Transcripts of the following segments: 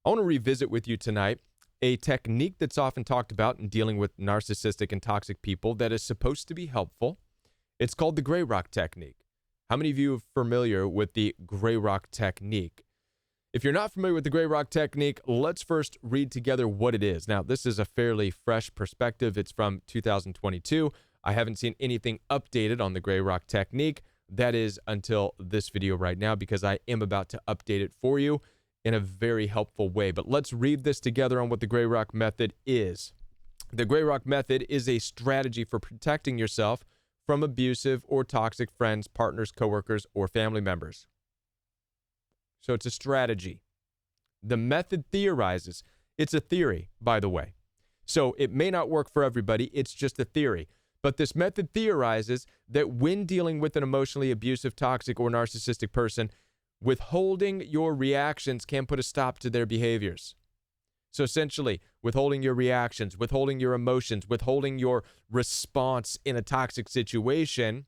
I want to revisit with you tonight a technique that's often talked about in dealing with narcissistic and toxic people that is supposed to be helpful. It's called the gray rock technique. How many of you are familiar with the gray rock technique? If you're not familiar with the gray rock technique, let's first read together what it is. Now, this is a fairly fresh perspective. It's from 2022. I haven't seen anything updated on the gray rock technique. That is until this video right now, because I am about to update it for you in a very helpful way. But let's read this together on what the gray rock method is. The gray rock method is a strategy for protecting yourself from abusive or toxic friends, partners, coworkers, or family members. So it's a strategy. The method theorizes. It's a theory, by the way. So it may not work for everybody. It's just a theory. But this method theorizes that when dealing with an emotionally abusive, toxic, or narcissistic person, withholding your reactions can put a stop to their behaviors. So essentially, withholding your reactions, withholding your emotions, withholding your response in a toxic situation,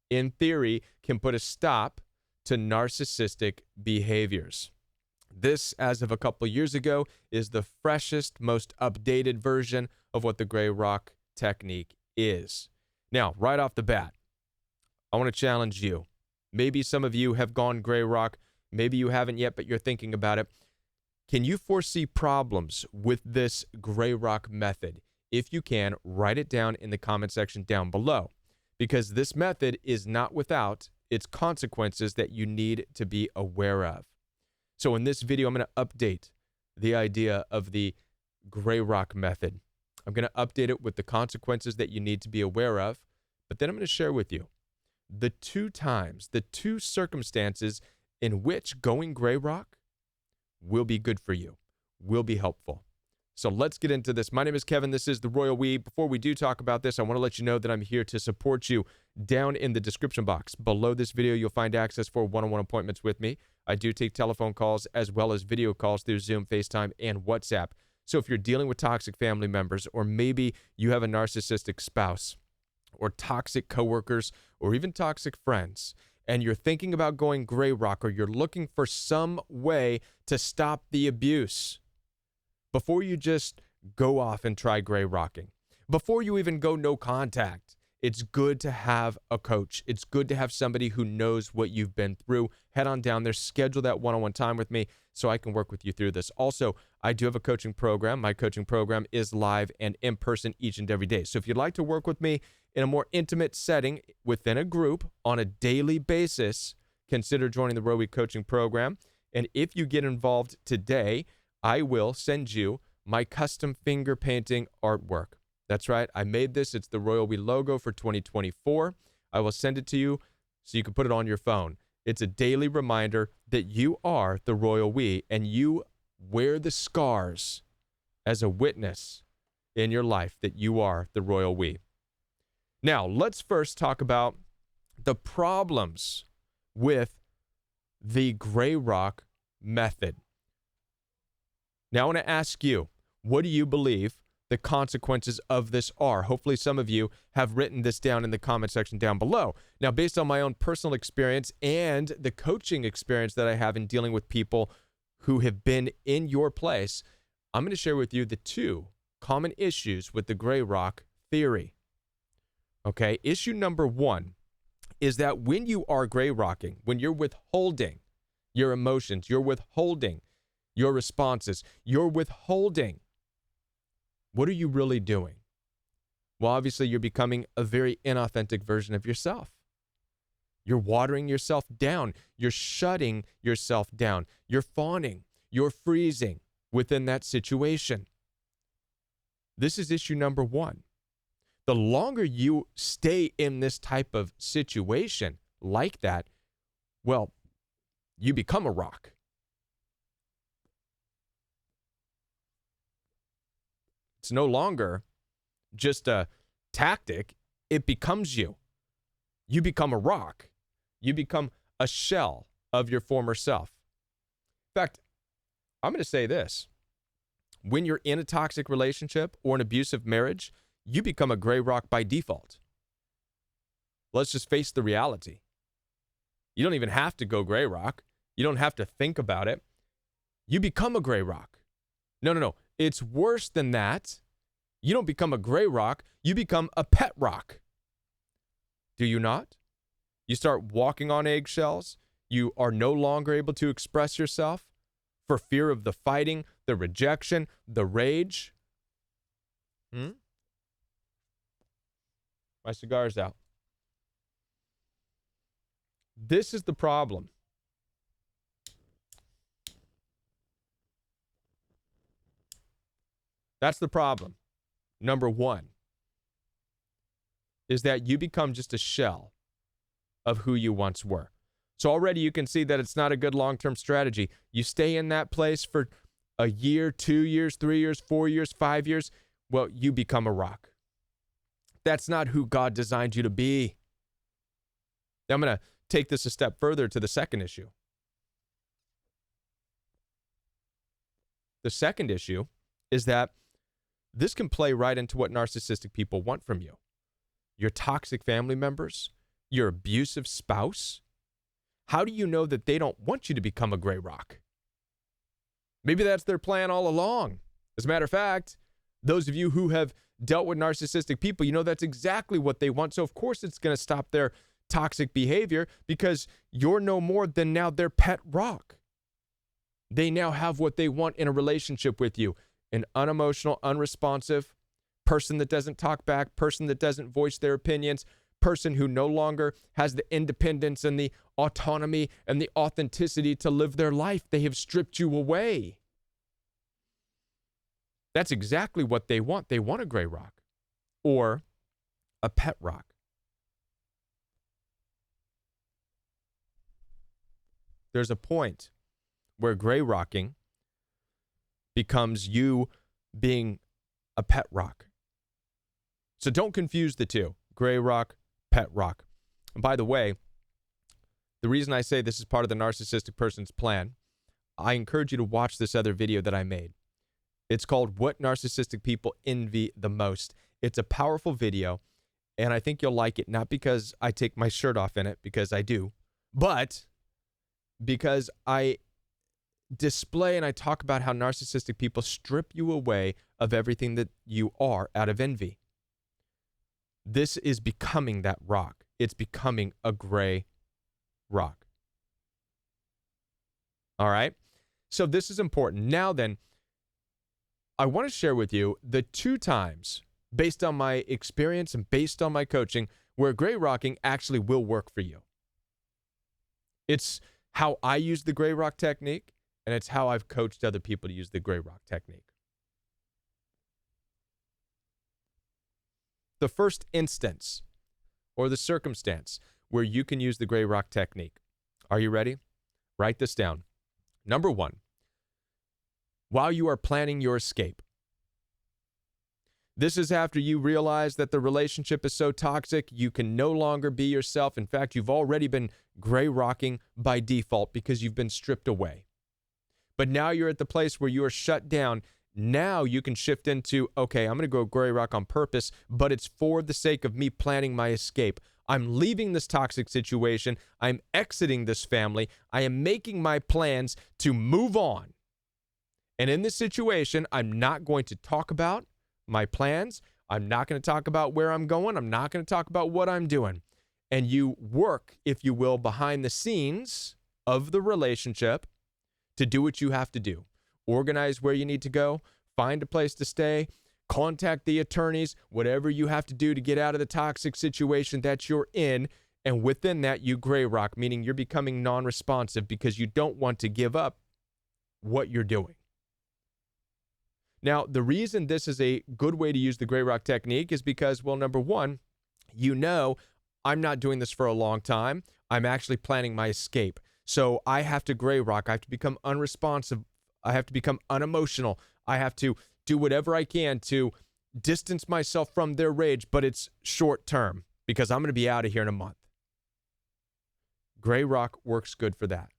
in theory, can put a stop to narcissistic behaviors. This, as of a couple years ago, is the freshest, most updated version of what the gray rock technique is. Now, right off the bat, I want to challenge you. Maybe some of you have gone gray rock. Maybe you haven't yet, but you're thinking about it. Can you foresee problems with this gray rock method? If you can, write it down in the comment section down below, because this method is not without its consequences that you need to be aware of. So in this video, I'm going to update the idea of the gray rock method. I'm going to update it with the consequences that you need to be aware of, but then I'm going to share with you the two circumstances in which going gray rock will be good for you, will be helpful. So let's get into this. My name is Kevin. This is The Royal We. Before we do talk about this, I want to let you know that I'm here to support you. Down in the description box below this video, you'll find access for one-on-one appointments with me. I do take telephone calls as well as video calls through Zoom, FaceTime, and WhatsApp. So if you're dealing with toxic family members, or maybe you have a narcissistic spouse, or toxic coworkers, or even toxic friends, and you're thinking about going gray rock, or you're looking for some way to stop the abuse, before you just go off and try gray rocking, before you even go no contact, it's good to have a coach. It's good to have somebody who knows what you've been through. Head on down there, schedule that one-on-one time with me so I can work with you through this. Also, I do have a coaching program. My coaching program is live and in person each and every day. So if you'd like to work with me in a more intimate setting within a group on a daily basis, consider joining the Roe Coaching Program. And if you get involved today, I will send you my custom finger painting artwork. That's right. I made this. It's the Royal We logo for 2024. I will send it to you so you can put it on your phone. It's a daily reminder that you are the Royal We, and you wear the scars as a witness in your life that you are the Royal We. Now, let's first talk about the problems with the gray rock method. Now, I want to ask you, what do you believe the consequences of this are? Hopefully, some of you have written this down in the comment section down below. Now, based on my own personal experience and the coaching experience that I have in dealing with people who have been in your place, I'm going to share with you the two common issues with the gray rock theory. Okay, issue number one is that when you are gray rocking, when you're withholding your emotions, you're withholding your responses, you're withholding, what are you really doing? Well, obviously, you're becoming a very inauthentic version of yourself. You're watering yourself down. You're shutting yourself down. You're fawning. You're freezing within that situation. This is issue number one. The longer you stay in this type of situation like that, well, you become a rock. It's no longer just a tactic. It becomes you. You become a rock. You become a shell of your former self. In fact, I'm going to say this. When you're in a toxic relationship or an abusive marriage, you become a gray rock by default. Let's just face the reality. You don't even have to go gray rock. You don't have to think about it. You become a gray rock. No, no, no. It's worse than that. You don't become a gray rock. You become a pet rock. Do you not? You start walking on eggshells. You are no longer able to express yourself for fear of the fighting, the rejection, the rage. My cigar's out. This is the problem. That's the problem. Number one is that you become just a shell of who you once were. So already you can see that it's not a good long-term strategy. You stay in that place for a year, 2 years, 3 years, 4 years, 5 years. Well, you become a rock. That's not who God designed you to be. Now I'm going to take this a step further to the second issue. The second issue is that this can play right into what narcissistic people want from you. Your toxic family members, your abusive spouse. How do you know that they don't want you to become a gray rock? Maybe that's their plan all along. As a matter of fact, those of you who have dealt with narcissistic people, you know that's exactly what they want. So of course it's going to stop their toxic behavior because you're no more than now their pet rock. They now have what they want in a relationship with you. An unemotional, unresponsive person that doesn't talk back, person that doesn't voice their opinions, person who no longer has the independence and the autonomy and the authenticity to live their life. They have stripped you away. That's exactly what they want. They want a gray rock or a pet rock. There's a point where gray rocking becomes you being a pet rock. So don't confuse the two, gray rock, pet rock. And by the way, the reason I say this is part of the narcissistic person's plan, I encourage you to watch this other video that I made. It's called What Narcissistic People Envy the Most. It's a powerful video, and I think you'll like it, not because I take my shirt off in it, because I do, but because I display and I talk about how narcissistic people strip you away of everything that you are out of envy. This is becoming that rock. It's becoming a gray rock. All right? So this is important. Now then, I want to share with you the 2 times, based on my experience and based on my coaching, where gray rocking actually will work for you. It's how I use the gray rock technique, and it's how I've coached other people to use the gray rock technique. The first instance or the circumstance where you can use the gray rock technique. Are you ready? Write this down. Number 1, while you are planning your escape. This is after you realize that the relationship is so toxic, you can no longer be yourself. In fact, you've already been gray rocking by default because you've been stripped away. But now you're at the place where you are shut down. Now you can shift into, okay, I'm going to go gray rock on purpose, but it's for the sake of me planning my escape. I'm leaving this toxic situation. I'm exiting this family. I am making my plans to move on. And in this situation, I'm not going to talk about my plans. I'm not going to talk about where I'm going. I'm not going to talk about what I'm doing. And you work, if you will, behind the scenes of the relationship to do what you have to do. Organize where you need to go, find a place to stay, contact the attorneys, whatever you have to do to get out of the toxic situation that you're in. And within that, you gray rock, meaning you're becoming non-responsive because you don't want to give up what you're doing. Now, the reason this is a good way to use the gray rock technique is because, well, number 1, you know, I'm not doing this for a long time. I'm actually planning my escape. So I have to gray rock. I have to become unresponsive. I have to become unemotional. I have to do whatever I can to distance myself from their rage, but it's short term because I'm going to be out of here in a month. Gray rock works good for that.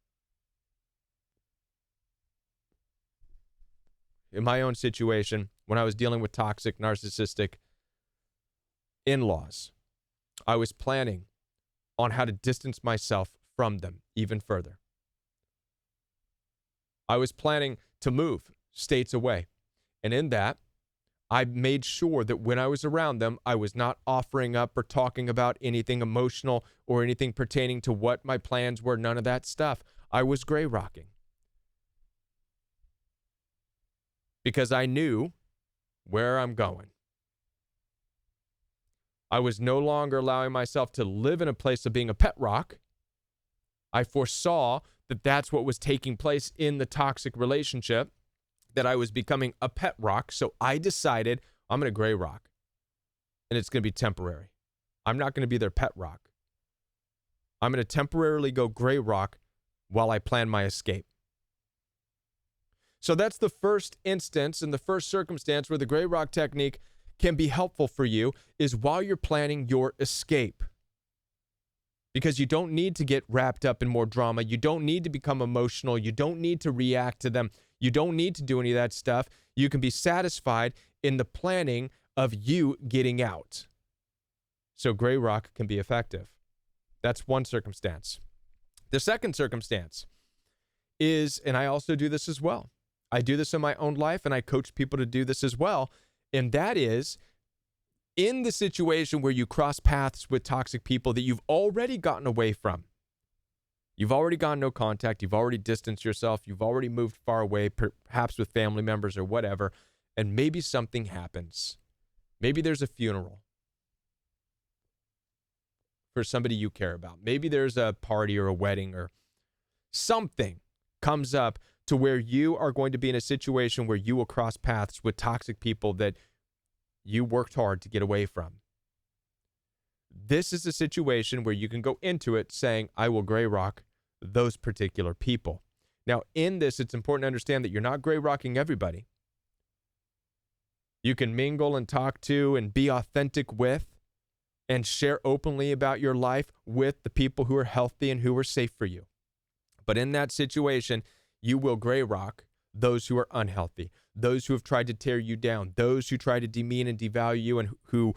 In my own situation, when I was dealing with toxic, narcissistic in-laws, I was planning on how to distance myself from them even further. I was planning to move states away. And in that, I made sure that when I was around them, I was not offering up or talking about anything emotional or anything pertaining to what my plans were, none of that stuff. I was gray rocking because I knew where I'm going. I was no longer allowing myself to live in a place of being a pet rock. I foresaw that that's what was taking place in the toxic relationship, that I was becoming a pet rock. So I decided I'm going to gray rock, and it's going to be temporary. I'm not going to be their pet rock. I'm going to temporarily go gray rock while I plan my escape. So that's the first instance and the first circumstance where the gray rock technique can be helpful for you, is while you're planning your escape. Because you don't need to get wrapped up in more drama. You don't need to become emotional. You don't need to react to them. You don't need to do any of that stuff. You can be satisfied in the planning of you getting out. So gray rock can be effective. That's one circumstance. The second circumstance is, and I also do this as well, I do this in my own life, and I coach people to do this as well, and that is in the situation where you cross paths with toxic people that you've already gotten away from. You've already gone no contact. You've already distanced yourself. You've already moved far away, perhaps with family members or whatever, and maybe something happens. Maybe there's a funeral for somebody you care about. Maybe there's a party or a wedding or something comes up to where you are going to be in a situation where you will cross paths with toxic people that you worked hard to get away from. This is a situation where you can go into it saying, I will gray rock those particular people. Now, in this, it's important to understand that you're not gray rocking everybody. You can mingle and talk to and be authentic with and share openly about your life with the people who are healthy and who are safe for you. But in that situation, you will gray rock those who are unhealthy, those who have tried to tear you down, those who try to demean and devalue you and who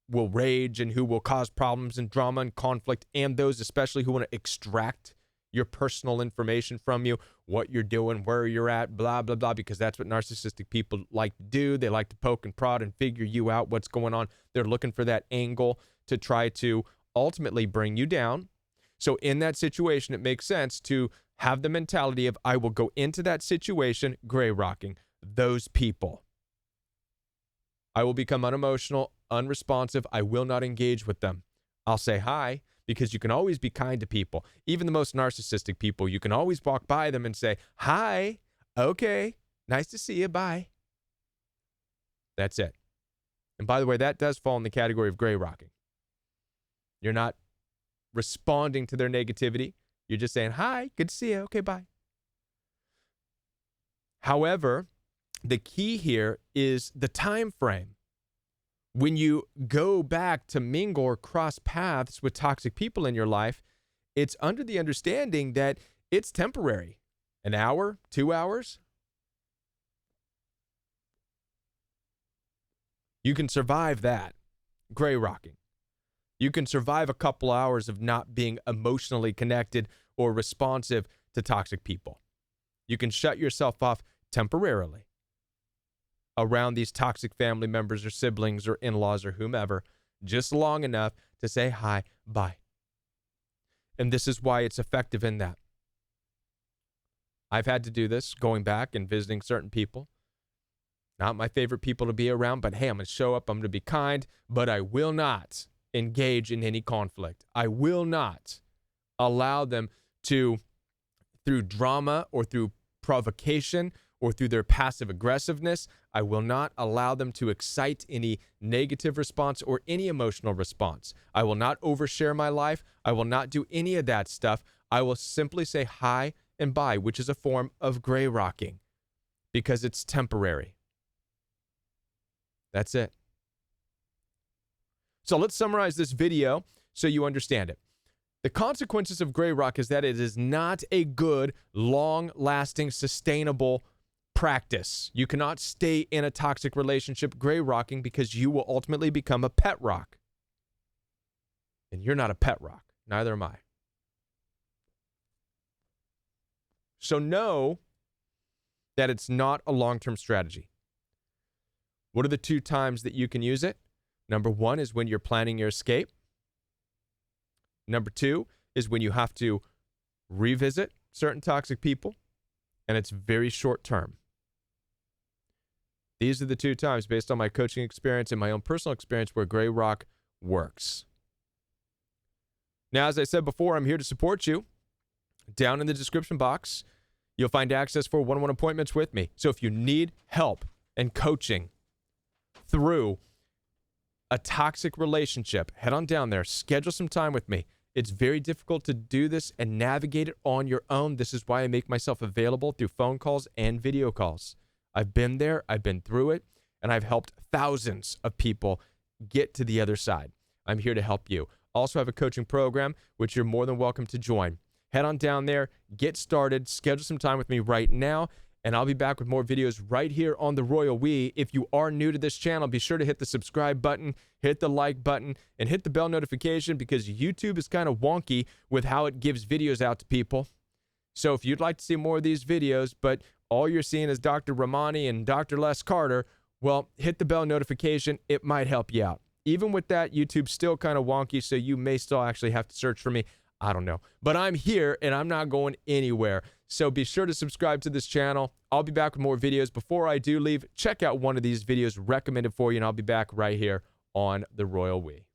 will rage and who will cause problems and drama and conflict, and those especially who want to extract your personal information from you, what you're doing, where you're at, blah, blah, blah, because that's what narcissistic people like to do. They like to poke and prod and figure you out, what's going on. They're looking for that angle to try to ultimately bring you down. So in that situation, it makes sense to have the mentality of, I will go into that situation gray rocking those people. I will become unemotional, unresponsive. I will not engage with them. I'll say hi, because you can always be kind to people. Even the most narcissistic people, you can always walk by them and say, hi, okay, nice to see you, bye. That's it. And by the way, that does fall in the category of gray rocking. You're not responding to their negativity. You're just saying, hi, good to see you, okay, bye. However, the key here is the time frame. When you go back to mingle or cross paths with toxic people in your life, it's under the understanding that it's temporary. An hour, 2 hours. You can survive that, gray rocking. You can survive a couple hours of not being emotionally connected or responsive to toxic people. You can shut yourself off temporarily around these toxic family members or siblings or in-laws or whomever, just long enough to say hi, bye. And this is why it's effective in that. I've had to do this going back and visiting certain people. Not my favorite people to be around, but hey, I'm going to show up, I'm going to be kind, but I will not engage in any conflict. I will not allow them to, through drama or through provocation or through their passive aggressiveness, I will not allow them to excite any negative response or any emotional response. I will not overshare my life. I will not do any of that stuff. I will simply say hi and bye, which is a form of gray rocking because it's temporary. That's it. So let's summarize this video so you understand it. The consequences of gray rock is that it is not a good, long-lasting, sustainable practice. You cannot stay in a toxic relationship gray rocking because you will ultimately become a pet rock. And you're not a pet rock. Neither am I. So know that it's not a long-term strategy. What are the 2 times that you can use it? Number 1 is when you're planning your escape. Number 2 is when you have to revisit certain toxic people, and it's very short term. These are the 2 times, based on my coaching experience and my own personal experience, where Gray Rock works. Now, as I said before, I'm here to support you. Down in the description box, you'll find access for one-on-one appointments with me. So if you need help and coaching through a toxic relationship, head on down there, schedule some time with me. It's very difficult to do this and navigate it on your own. This is why I make myself available through phone calls and video calls. I've been there, I've been through it, and I've helped thousands of people get to the other side. I'm here to help you. Also have a coaching program, which you're more than welcome to join. Head on down there, get started, schedule some time with me right now, and I'll be back with more videos right here on the Royal We. If you are new to this channel, be sure to hit the subscribe button, hit the like button, and hit the bell notification, because YouTube is kind of wonky with how it gives videos out to people. So if you'd like to see more of these videos, but all you're seeing is Dr. Ramani and Dr. Les Carter, well, hit the bell notification. It might help you out. Even with that, YouTube's still kind of wonky, so you may still actually have to search for me. I don't know. But I'm here, and I'm not going anywhere. So be sure to subscribe to this channel. I'll be back with more videos. Before I do leave, check out one of these videos recommended for you, and I'll be back right here on the Royal We.